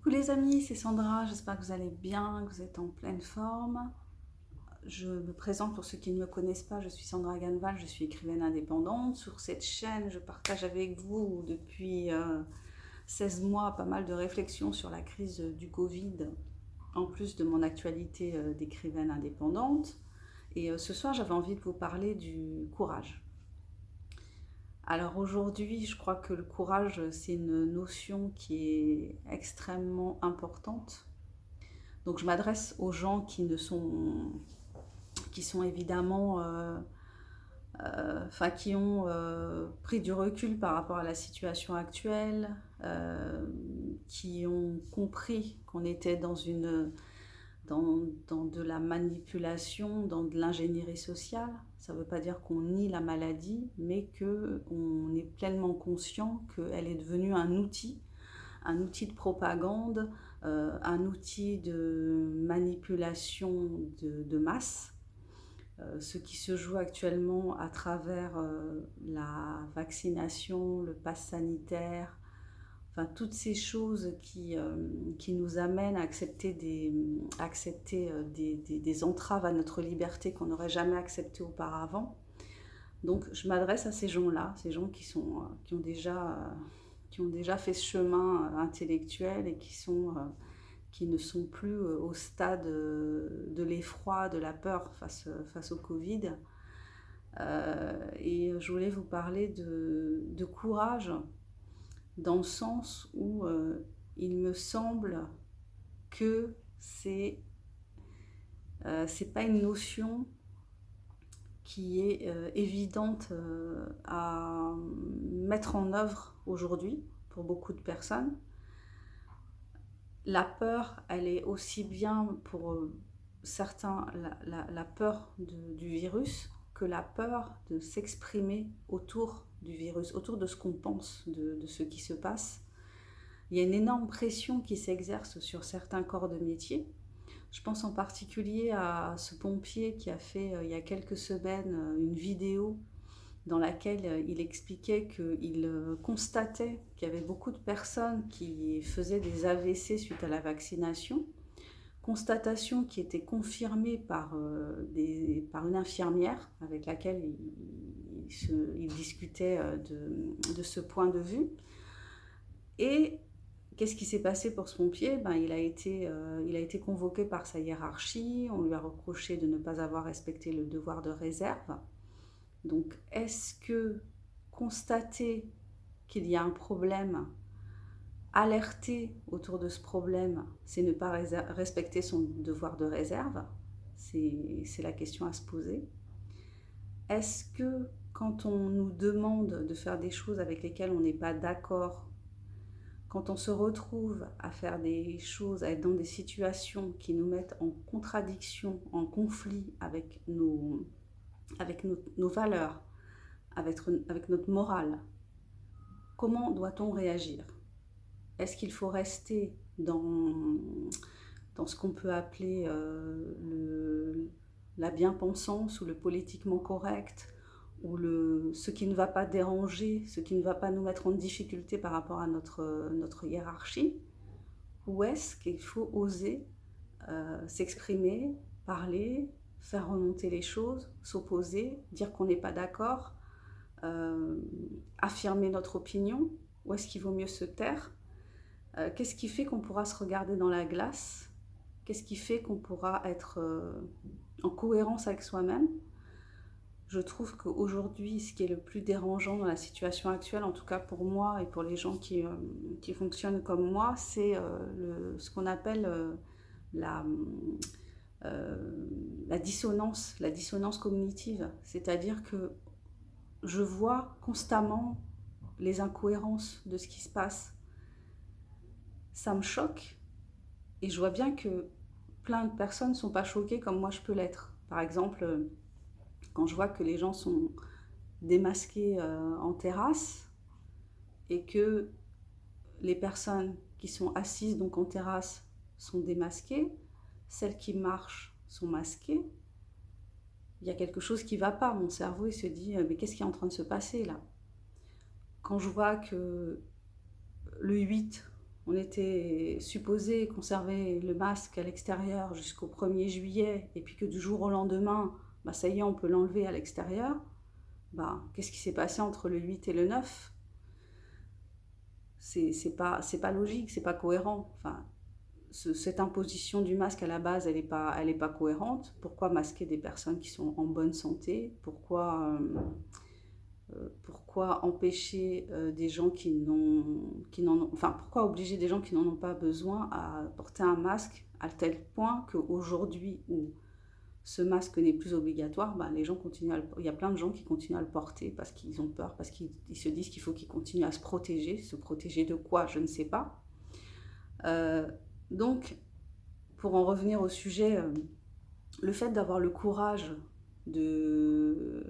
Coucou les amis, c'est Sandra, j'espère que vous allez bien, que vous êtes en pleine forme. Je me présente pour ceux qui ne me connaissent pas, je suis Sandra Ganval, je suis écrivaine indépendante. Sur cette chaîne, je partage avec vous depuis 16 mois pas mal de réflexions sur la crise du Covid, en plus de mon actualité d'écrivaine indépendante. Et ce soir, j'avais envie de vous parler du courage. Alors aujourd'hui, je crois que le courage, c'est une notion qui est extrêmement importante. Donc je m'adresse aux gens qui sont évidemment, qui ont pris du recul par rapport à la situation actuelle, qui ont compris qu'on était dans de la manipulation, dans de l'ingénierie sociale. Ça ne veut pas dire qu'on nie la maladie, mais qu'on est pleinement conscient qu'elle est devenue un outil de propagande, un outil de manipulation de masse. Ce qui se joue actuellement à travers la vaccination, le pass sanitaire, enfin toutes ces choses qui nous amènent à accepter des entraves à notre liberté qu'on n'aurait jamais acceptées auparavant. Donc je m'adresse à ces gens-là, ces gens qui ont déjà fait ce chemin intellectuel et qui ne sont plus au stade de l'effroi, de la peur face au Covid. Et je voulais vous parler de courage dans le sens où il me semble que c'est pas une notion qui est évidente à mettre en œuvre aujourd'hui pour beaucoup de personnes. La peur, elle est aussi bien pour certains la peur du virus que la peur de s'exprimer autour du virus, autour de ce qu'on pense, de ce qui se passe. Il y a une énorme pression qui s'exerce sur certains corps de métier. Je pense en particulier à ce pompier qui a fait il y a quelques semaines une vidéo dans laquelle il expliquait qu'il constatait qu'il y avait beaucoup de personnes qui faisaient des AVC suite à la vaccination. Constatation qui était confirmée par une infirmière avec laquelle il discutait de ce point de vue. Et qu'est-ce qui s'est passé pour ce pompier? Il a été convoqué par sa hiérarchie, on lui a reproché de ne pas avoir respecté le devoir de réserve. Donc est-ce que constater qu'il y a un problème, alerter autour de ce problème, c'est ne pas respecter son devoir de réserve? C'est la question à se poser. Est-ce que quand on nous demande de faire des choses avec lesquelles on n'est pas d'accord, quand on se retrouve à faire des choses, à être dans des situations qui nous mettent en contradiction, en conflit avec nos valeurs, avec notre morale, comment doit-on réagir? Est-ce qu'il faut rester dans ce qu'on peut appeler la bien-pensance ou le politiquement correct, ou ce qui ne va pas déranger, ce qui ne va pas nous mettre en difficulté par rapport à notre hiérarchie? Ou est-ce qu'il faut oser s'exprimer, parler, faire remonter les choses, s'opposer, dire qu'on n'est pas d'accord, affirmer notre opinion? Ou est-ce qu'il vaut mieux se taire? Qu'est-ce qui fait qu'on pourra se regarder dans la glace? Qu'est-ce qui fait qu'on pourra être en cohérence avec soi-même? Je trouve qu'aujourd'hui, ce qui est le plus dérangeant dans la situation actuelle, en tout cas pour moi et pour les gens qui fonctionnent comme moi, c'est ce qu'on appelle la, la dissonance cognitive. C'est-à-dire que je vois constamment les incohérences de ce qui se passe. Ça me choque et je vois bien que plein de personnes ne sont pas choquées comme moi je peux l'être. Par exemple, quand je vois que les gens sont démasqués en terrasse et que les personnes qui sont assises donc en terrasse sont démasquées, celles qui marchent sont masquées, il y a quelque chose qui ne va pas. Mon cerveau il se dit mais qu'est-ce qui est en train de se passer là? Quand je vois que le 8 on était supposé conserver le masque à l'extérieur jusqu'au 1er juillet, et puis que du jour au lendemain, bah ça y est, on peut l'enlever à l'extérieur. Bah, qu'est-ce qui s'est passé entre le 8 et le 9? C'est pas logique, c'est pas cohérent. Enfin, cette imposition du masque à la base, elle est pas cohérente. Pourquoi masquer des personnes qui sont en bonne santé? Pourquoi empêcher des gens enfin, pourquoi obliger des gens qui n'en ont pas besoin à porter un masque à tel point qu'aujourd'hui où ce masque n'est plus obligatoire, bah, les gens continuent il y a plein de gens qui continuent à le porter parce qu'ils ont peur, parce qu'ils se disent qu'il faut qu'ils continuent à se protéger de quoi, je ne sais pas. Donc, pour en revenir au sujet, le fait d'avoir le courage de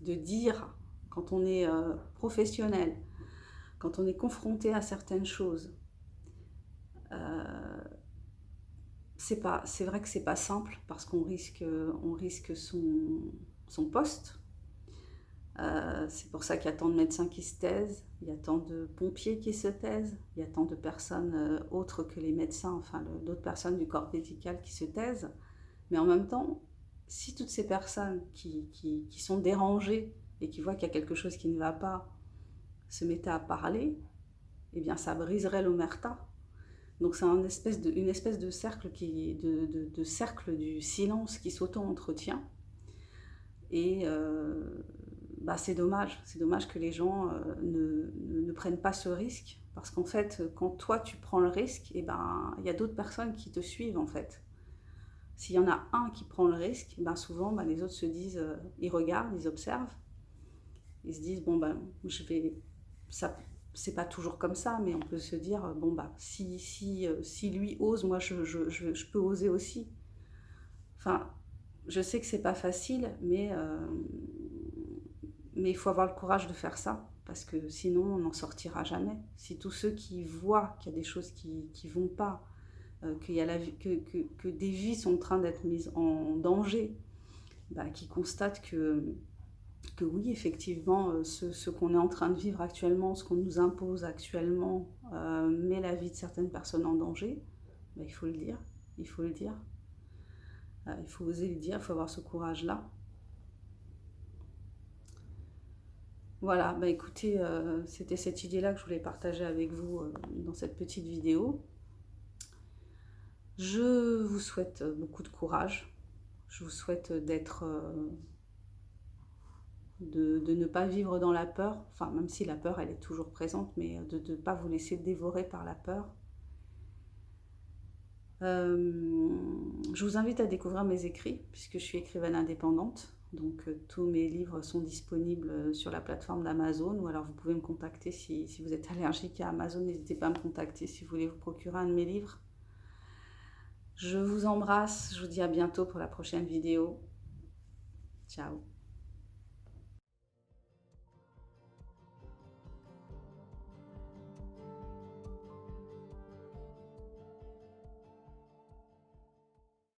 dire, quand on est professionnel, quand on est confronté à certaines choses, c'est vrai que c'est pas simple parce qu'on risque son poste. C'est pour ça qu'il y a tant de médecins qui se taisent, il y a tant de pompiers qui se taisent, il y a tant de personnes autres que les médecins, enfin d'autres personnes du corps médical qui se taisent. Mais en même temps, si toutes ces personnes qui sont dérangées et qui voient qu'il y a quelque chose qui ne va pas se mettaient à parler, eh bien ça briserait l'omerta. Donc c'est une espèce de cercle, de cercle du silence qui s'auto-entretient. Et bah c'est dommage que les gens ne prennent pas ce risque, parce qu'en fait, quand toi tu prends le risque, et ben il y a d'autres personnes qui te suivent en fait. S'il y en a un qui prend le risque, ben souvent ben les autres se disent, ils regardent, ils observent, ils se disent bon ben ça c'est pas toujours comme ça, mais on peut se dire bon bah si lui ose, moi je peux oser aussi. Enfin, je sais que c'est pas facile, mais il faut avoir le courage de faire ça, parce que sinon on n'en sortira jamais. Si tous ceux qui voient qu'il y a des choses qui vont pas, que des vies sont en train d'être mises en danger, bah, qui constatent que oui, effectivement, ce qu'on est en train de vivre actuellement, ce qu'on nous impose actuellement, met la vie de certaines personnes en danger, bah, il faut le dire, il faut le dire. Il faut oser le dire, il faut avoir ce courage-là. Voilà, bah écoutez, c'était cette idée-là que je voulais partager avec vous dans cette petite vidéo. Je vous souhaite beaucoup de courage. Je vous souhaite de ne pas vivre dans la peur, enfin même si la peur elle est toujours présente, mais de ne pas vous laisser dévorer par la peur. Je vous invite à découvrir mes écrits, puisque je suis écrivaine indépendante. Donc tous mes livres sont disponibles sur la plateforme d'Amazon, ou alors vous pouvez me contacter si vous êtes allergique à Amazon, n'hésitez pas à me contacter si vous voulez vous procurer un de mes livres. Je vous embrasse, je vous dis à bientôt pour la prochaine vidéo. Ciao.